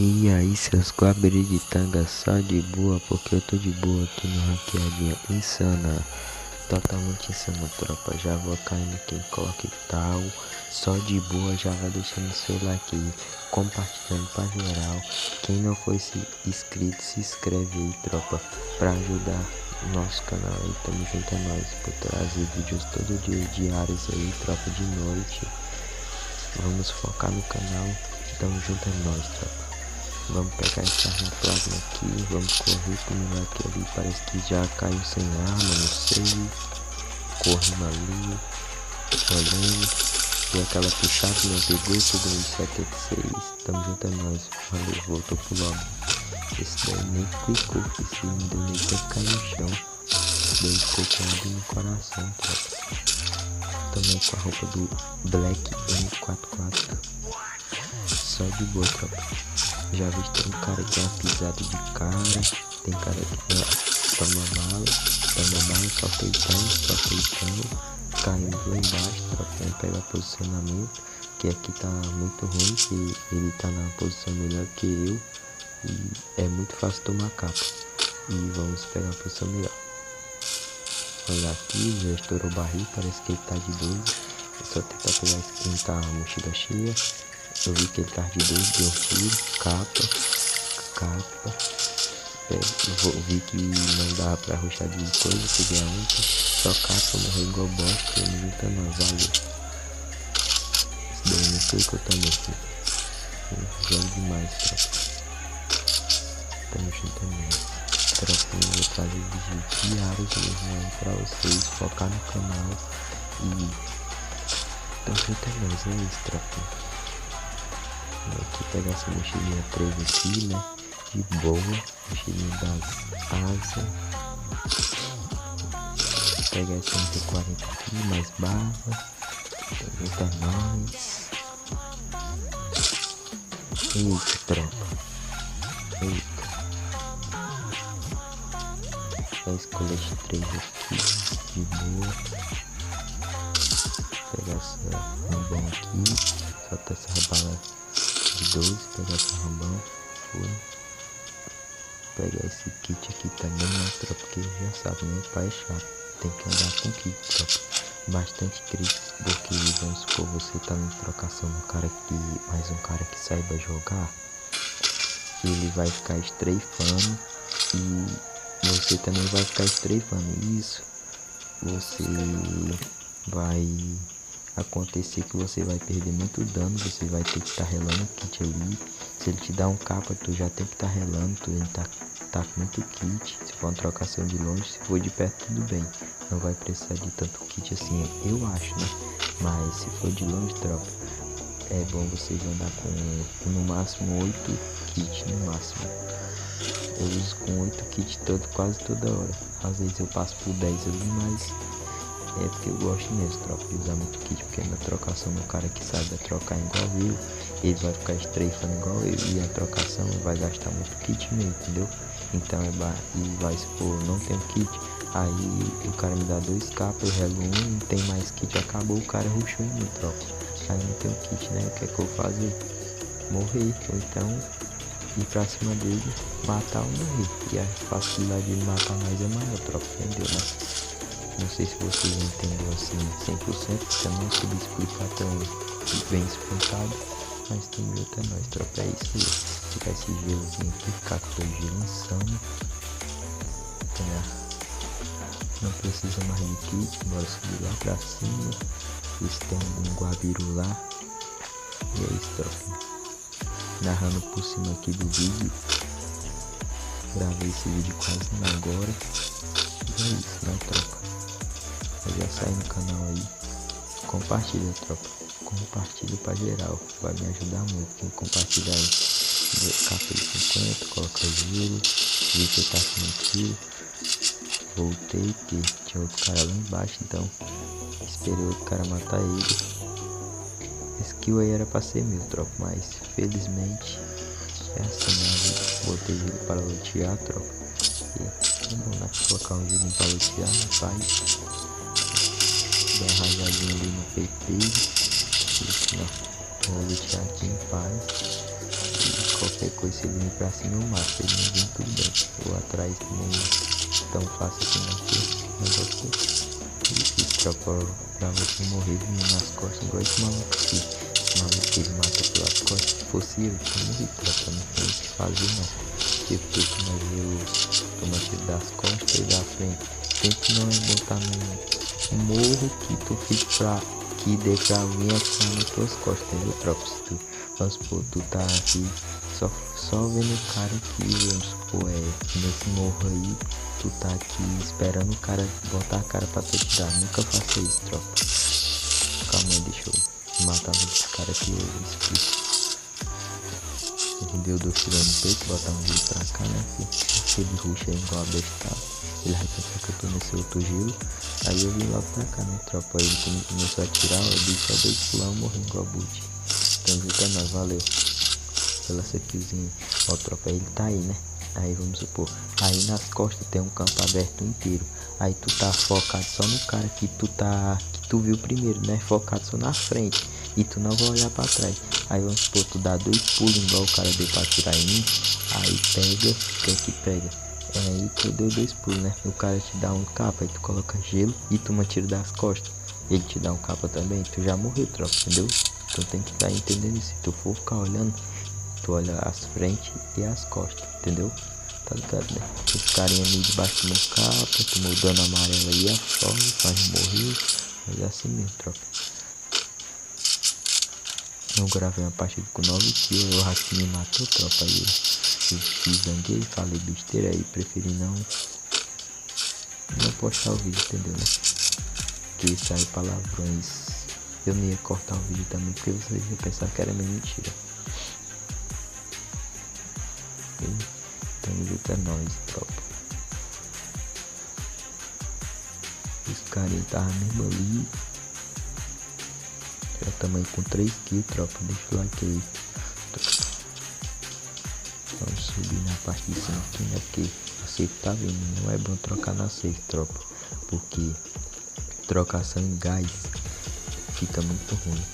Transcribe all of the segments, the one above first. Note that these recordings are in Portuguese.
E aí, seus guabiri-de-tanga, só de boa, porque eu tô de boa aqui no ranqueadinha insana, totalmente insana, tropa. Já vou caindo quem coloca e tal, só de boa, já vai deixando seu like aí, compartilhando pra geral. Quem não for inscrito, se inscreve aí, tropa, pra ajudar o nosso canal aí. Tamo junto, é nóis, por trazer vídeos todo dia, diários aí, tropa, de noite. Vamos focar no canal, tamo junto, é nóis, tropa. Vamos pegar esse armaplasma aqui, vamos correr com o moleque ali, parece que já caiu sem arma, não sei. Correndo ali, olhando, deu aquela puxada, não pegou, pegou em 76, tamo junto, é nóis, valeu, voltou pro lobby. Esse daí nem clicou, esse não deu nem pra cair no chão, esse daí ficou com água no coração, tropa. Também com a roupa do Black M44, só de boa, tropa. Já vi que tem um cara que é uma pisada de cara, tem cara que toma bala, solteitão, caindo lá embaixo, trocando, pega posicionamento, que aqui tá muito ruim, que ele tá na posição melhor que eu, e é muito fácil tomar capa, e vamos pegar a posição melhor. Olha aqui, já estourou o barril, parece que ele tá de 12, é só tentar pegar quem tá a mochila cheia. Eu vi que ele tá de 12, deu um tiro, capa. Vi que não dava pra rushar de coisa, peguei a ult, só capa, morri igual bosta, eu não junta não, valeu. Esse daí não sei o que eu também, jogo demais, tropa. Tamo junto mesmo. Tropa, eu vou trazer vídeos diários mesmo aí pra vocês, focar no canal e tamo junto nós, é isso, tropa. Vou aqui pegar essa mochilinha 3 aqui, né? De boa, mochilinha das asas. Vou pegar esse MP40 aqui, mais barra. Eita, nós. Eita, tropa. Eita. Vou esse colete 3 aqui, de boa. Vou pegar essa rambão aqui, solta essa bala de 12, pegar esse rambão, foi. Pegar esse kit aqui também, né, tropa, porque já sabe, né, pai é chato, tem que andar com kit, tropa, bastante crítico, porque vamos supor, você tá na trocação do cara que, mais um cara que saiba jogar, ele vai ficar estreifando e você também vai ficar estreifando, isso, você vai acontecer que você vai perder muito dano, você vai ter que estar relando o kit ali. Se ele te dá um capa, tu já tem que estar relando, tu tá com muito kit. Se for uma trocação de longe, se for de perto, tudo bem, não vai precisar de tanto kit assim, eu acho, né? Mas se for de longe, tropa, é bom vocês andar com no máximo 8 kits, no máximo. Eu uso com 8 kits quase toda hora. Às vezes eu passo por 10 ali, mas é porque eu gosto mesmo, tropa, de usar muito kit, porque na trocação do cara que saiba trocar igual eu, ele vai ficar estreifando igual eu, e a trocação vai gastar muito kit mesmo, entendeu? Então e vai supor, não tem kit, aí o cara me dá 2 capas, eu relo um, não tem mais kit, acabou, o cara rushou em mim, tropa. Aí não tem kit, né? O que é que eu vou fazer? Morrer, ou então ir pra cima dele, matar ou morrer. E a facilidade de ele matar mais é maior, tropa, entendeu, né? Não sei se vocês entenderam assim 100%, porque eu não soube explicar tão bem explicado, mas tem outra nós, tropa, é isso aí. Ficar esse gelozinho aqui, ficar com o gelo insano. Não precisa mais de kit, bora subir lá pra cima. Eles tem um guabiru lá. E é isso, tropa. Narrando por cima aqui do vídeo. Gravei esse vídeo quase agora. E é isso, né, tropa? Eu já saí no canal aí. Compartilha, tropa. Compartilha pra geral. Vai me ajudar muito. Quem compartilhar aí, capa de 50, coloca gelo. Vi que eu tava com um tiro. Voltei, porque tinha outro cara lá embaixo, então esperei outro cara matar ele. Esse kill aí era pra ser meu, tropa, mas felizmente é assim, né? Botei gelo para lutear, tropa. E não dá pra colocar um gelo para lutear, rapaz. Dá uma rajadinha ali no peito dele. Vou lutear aqui em paz. E qualquer depois se ele vir pra cima eu mato. Se ele não vir, tudo bem. Eu atrás nem tão fácil assim não, porque o negócio é difícil, tropa, pra você morrer vindo nas costas igual esse maluco aqui. Esse maluco que ele mata pelas costas. Se fosse eu, tinha morrido, tropa, não tem o que fazer não. Porque eu tomo tiro das costas e da frente. Sempre não é botar no morro que tu fique pra que dê pra alguém atirar nas tuas costas, entendeu, tropa? Se tu, vamos supor, tu tá aqui só vendo o cara aqui, vamos supor, nesse morro aí, tu tá aqui esperando o cara botar a cara pra tu atirar. Nunca faça isso, tropa. Calma aí, deixa eu matar esse cara aqui, eu explico. Entendeu? Eu dou tirando no peito, botar um gelo pra cá, né? Aquele rush aí igual a bestada. Ele vai pensar que eu tô nesse outro gelo. Aí eu vim logo pra cá, né, tropa? Aí ele começou a atirar, eu dei só 2 pulão e morri igual a boot. Então, até nós, valeu. Pela essa killzinha. Ó, tropa, ele tá aí, né? Aí vamos supor, aí nas costas tem um campo aberto inteiro. Aí tu tá focado só no cara que tu viu primeiro, né? Focado só na frente. E tu não vai olhar pra trás. Aí vamos supor, tu dá 2 pulos igual o cara deu pra atirar em mim. Aí pega, quem que pega? Aí tu deu 2 pulos, né? O cara te dá um capa, aí tu coloca gelo e tu tira das costas. Ele te dá um capa também, tu já morreu, tropa, entendeu? Tu tem que estar entendendo isso. Se tu for ficar olhando, tu olha as frentes e as costas, entendeu? Tá ligado, né? Os carinha ali debaixo do capa, tomou dano amarelo aí, afoga, faz morrer. Mas é assim mesmo, tropa. Eu gravei uma partida com 9 kills, o Hakim me matou, tropa. Aí eu fiz zanguei, falei besteira aí, preferi não postar o vídeo, entendeu, né? Que sai palavrões. Eu não ia cortar o vídeo também, porque vocês iam pensar que era mentira. Tamo junto, é nóis, tropa. Os carinhos estavam mesmo ali. Já tamo aí com 3 kills, tropa. Deixa o like aí. Vamos subir na parte de cima aqui, né? Porque a safe tá vindo. Não é bom trocar na safe, tropa. Porque trocação em gás fica muito ruim.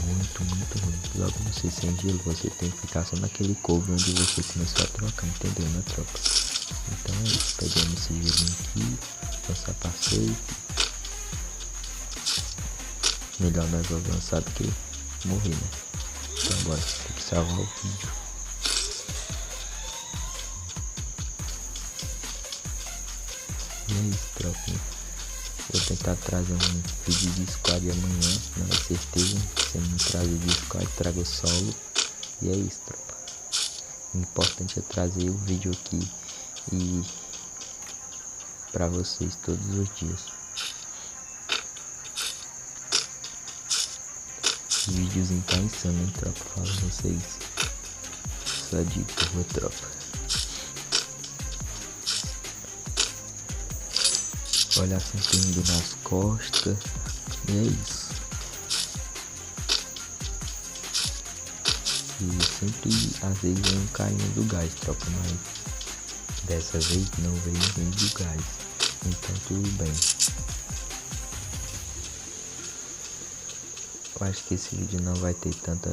Muito ruim. Logo você sem gelo, você tem que ficar só naquele cover onde você começou a trocar, entendeu, né, tropa? Então é isso, pegamos esse gelinho aqui, passar pra safe. Melhor nós avançar do que morrer, né? Então agora tem que salvar o vídeo. E é isso, tropa. Vou tentar trazer um vídeo de squad amanhã, não é certeza. Se eu não trazer de squad, trago solo. E é isso, tropa. O importante é trazer o vídeo aqui e pra vocês todos os dias. O videozinho tá insano, hein, tropa? Falo pra vocês. Só de boa, tropa. Olha sempre indo nas costas. E é isso. E sempre, às vezes, vem um carinha do gás, tropa. Mas dessa vez não veio ninguém do gás. Então tudo bem. Eu acho que esse vídeo não vai ter tanto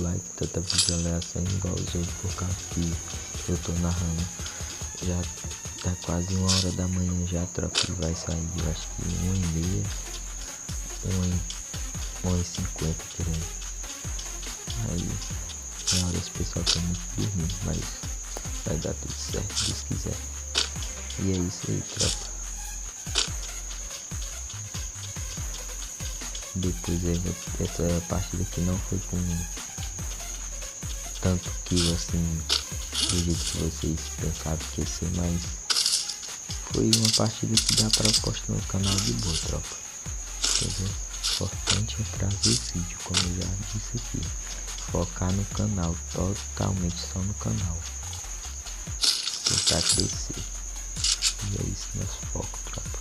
like, tanta visualização igual os outros, por causa que eu tô narrando. Já tá quase 1h da manhã já, tropa, e vai sair, eu acho que 1h30, 1h50 por aí. Aí, na hora esse pessoal tá muito dormindo, mas vai dar tudo certo, se Deus quiser. E é isso aí, tropa. Depois essa partida aqui não foi com tanto kill assim, do jeito que vocês pensavam que ia ser, mas foi uma partida que dá pra postar no canal de boa, tropa. Entendeu? O importante é trazer vídeo, como eu já disse aqui. Focar no canal, totalmente só no canal. Tentar crescer. E é isso, nosso foco, tropa.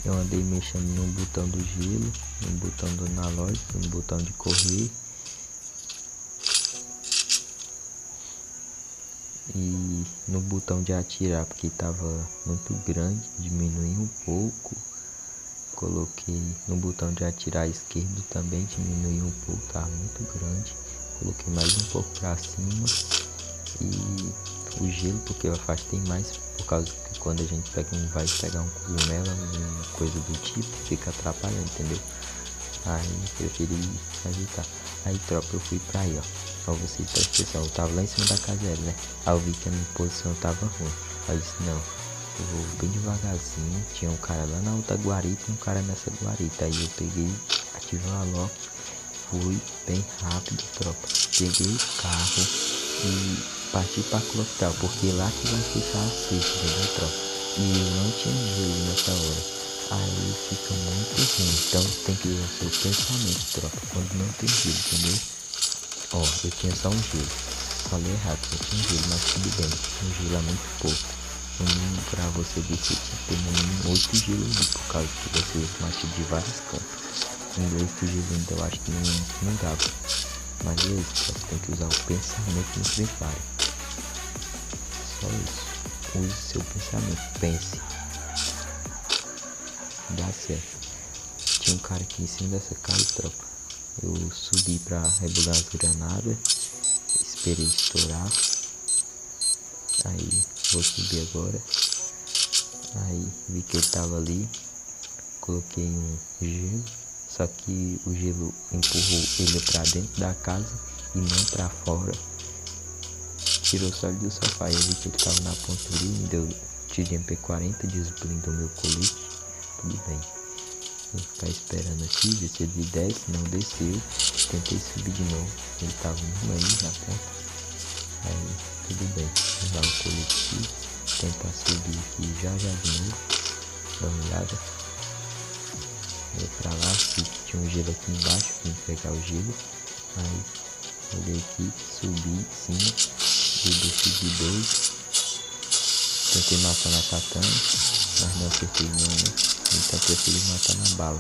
Eu andei mexendo no botão do gelo, no botão do analógico, no botão de correr. E no botão de atirar, porque tava muito grande, diminuí um pouco. Coloquei no botão de atirar esquerdo também, diminui um pouco, tá muito grande. Coloquei mais um pouco pra cima. E o gelo, porque eu afastei mais, por causa que quando a gente vai pegar um cogumelo, uma coisa do tipo, fica atrapalhando, entendeu? Aí eu preferi ajeitar. Aí, tropa, eu fui pra aí, ó. Pra vocês prestem atenção, eu tava lá em cima da casela, né? Aí eu vi que a minha posição tava ruim. Aí eu disse, não, eu vou bem devagarzinho. Tinha um cara lá na outra guarita e um cara nessa guarita. Aí eu peguei, ativei o lock, fui bem rápido, tropa. Peguei o carro e parti pra Clotal, porque lá que vai ficar a cerca, entendeu, tropa? E eu não tinha gelo nessa hora. Aí fica muito ruim, então tem que ver o seu pensamento, tropa, quando não tem gelo, entendeu? Ó, eu tinha só um gelo, falei errado, eu tinha um gelo, mas tudo bem, um gelo é muito pouco. No mínimo, pra você ver, você tinha que ter no mínimo 8 gelos ali, por causa que você mate de vários cantos. Com 8 gelos ainda eu acho que não dava, mas é isso, tropa, tem que usar o pensamento no Free Fire. Só isso, use seu pensamento, pense. Dá certo. Tinha um cara aqui em cima dessa casa, tropa. Eu subi pra rebolar as granadas. Esperei estourar. Aí vou subir agora. Aí vi que ele tava ali. Coloquei um gelo. Só que o gelo empurrou ele pra dentro da casa e não pra fora. Tirou só ele do sofá. Eu vi que ele tava na ponta ali. Me deu tiro de MP40. Desblindou meu colete. Tudo bem. Vou ficar esperando aqui, ver se ele desce, não desceu. Tentei subir de novo, ele tava mesmo aí na ponta. Aí, tudo bem, vou dar o colete aqui, tentar subir aqui já de novo. Dá uma olhada. Vou pra lá, tinha um gelo aqui embaixo, vim pegar o gelo. Aí, olhei aqui, subi em cima, desci de 2. Tentei matar na katana, mas não acertei não, né? Então preferi matar na bala.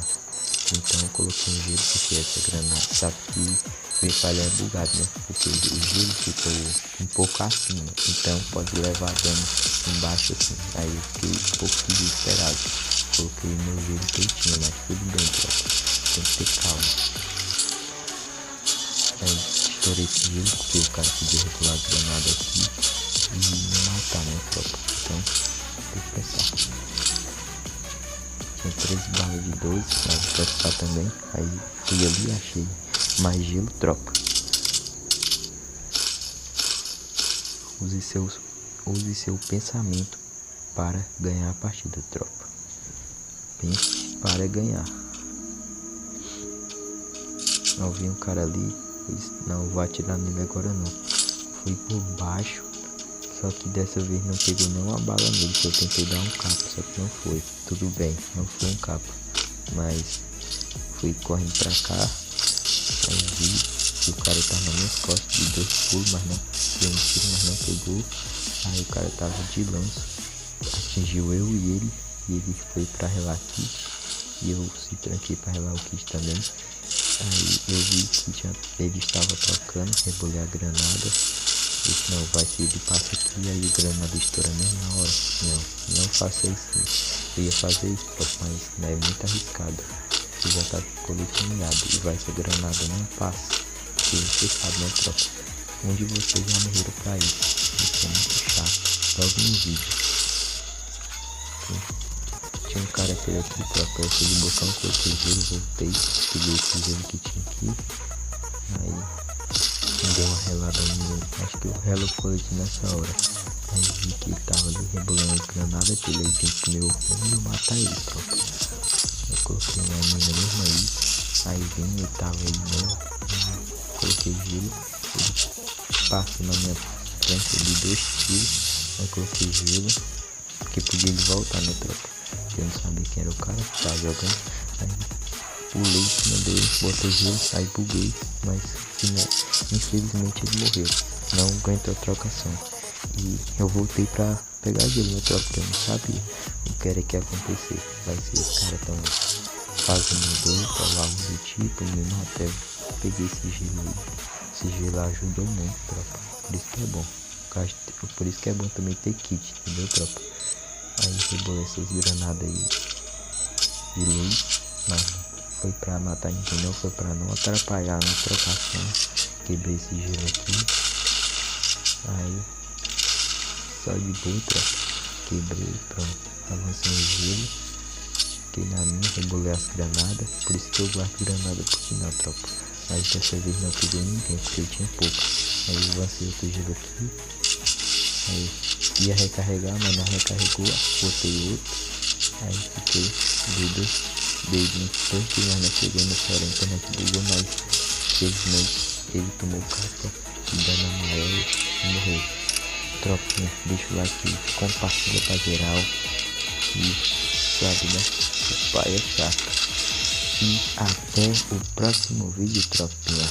Então eu coloquei um gelo, porque essa granada, sabe que o Free Fire é bugado, né? Porque o gelo ficou um pouco acima, então pode levar dano embaixo assim. Aí eu fiquei um pouco desesperado. Coloquei meu gelo que eu tinha, mas tudo bem, tropa. Tem que ter calma. Aí estourei esse gelo, porque o cara podia regular a granada aqui e me matar, né, tropa? Então tem que pensar. Tinha 13 balas de 12 pra testar também. Aí fui ali e achei mais gelo, tropa. Use seu pensamento para ganhar a partida, tropa. Pense para ganhar. Não vi um cara ali. Não vou atirar nele agora não. Fui por baixo. Só que dessa vez não peguei nenhuma bala nele, que eu tentei dar um capa, só que não foi. Tudo bem, não foi um capa. Mas fui correndo pra cá. Aí vi que o cara tava nas minhas costas de 2 pulos, mas não deu um tiro, mas não pegou. Aí o cara tava de lança. Atingiu eu e ele foi pra relar kit. E eu se tranquei pra relar o kit também. Aí eu vi que ele estava tocando, rebolei a granada. Disse, não, vai ser ele passa aqui e aí a granada estoura mesmo na hora. Não faça isso. Eu ia fazer isso, mas é muito arriscado. Você já tá com o colete molhado e vai ser granada, não passa. Porque você sabe, né, tropa? Onde vocês já morreram pra isso? Isso é muito chato. Logo no vídeo. Tinha um cara aquele aqui, tropa. Eu fiz o botão, coloquei gelo, voltei. Peguei esse gelo que tinha aqui. Aí deu uma relada no meu. Acho que eu relo o colete nessa hora. Aí vi que ele tava ali rebolando as granadas. Tirei de meu rumo e matar ele, tropa. Eu coloquei uma mina mesmo aí. Aí vim, ele tava aí mesmo. Coloquei gelo. Ele passa na minha frente, eu dei 2 tiros. Aí coloquei gelo. Porque podia ele voltar, né, tropa? Eu não sabia quem era o cara que tava jogando. Aí pulei em cima dele, botei gelo, aí buguei. Mas infelizmente ele morreu. Não aguentou a trocação. E eu voltei pra pegar gelo, né, tropa? Porque eu não sabia o que era que ia acontecer. Vai ser os caras tão fazendo doido ou algo do tipo. E mesmo até peguei esse gelo aí. Esse gelo ajudou muito, tropa. Por isso que é bom. Por isso que é bom também ter kit, entendeu, tropa? Aí rebolei essas granadas aí. de luz, mas foi pra matar ninguém não, foi pra não atrapalhar a trocação. Quebrei esse gelo aqui. Aí, só de boa, tropa. Quebrei, pronto. Avancei no gelo. Fiquei na minha, rebolei as granadas. Por isso que eu guardo granada pro final, tropa. Mas dessa vez não peguei ninguém, porque eu tinha pouco. Aí eu avancei outro gelo aqui. Aí ia recarregar, mas não recarregou. Botei outro. Aí fiquei dei 22 segundos na cheguei no fora, a internet bugou, mas felizmente ele tomou capa e dano amarelo e morreu. Tropinha, deixa o like, compartilha pra geral e sabe, né? O pai é chato. E até o próximo vídeo, tropinha.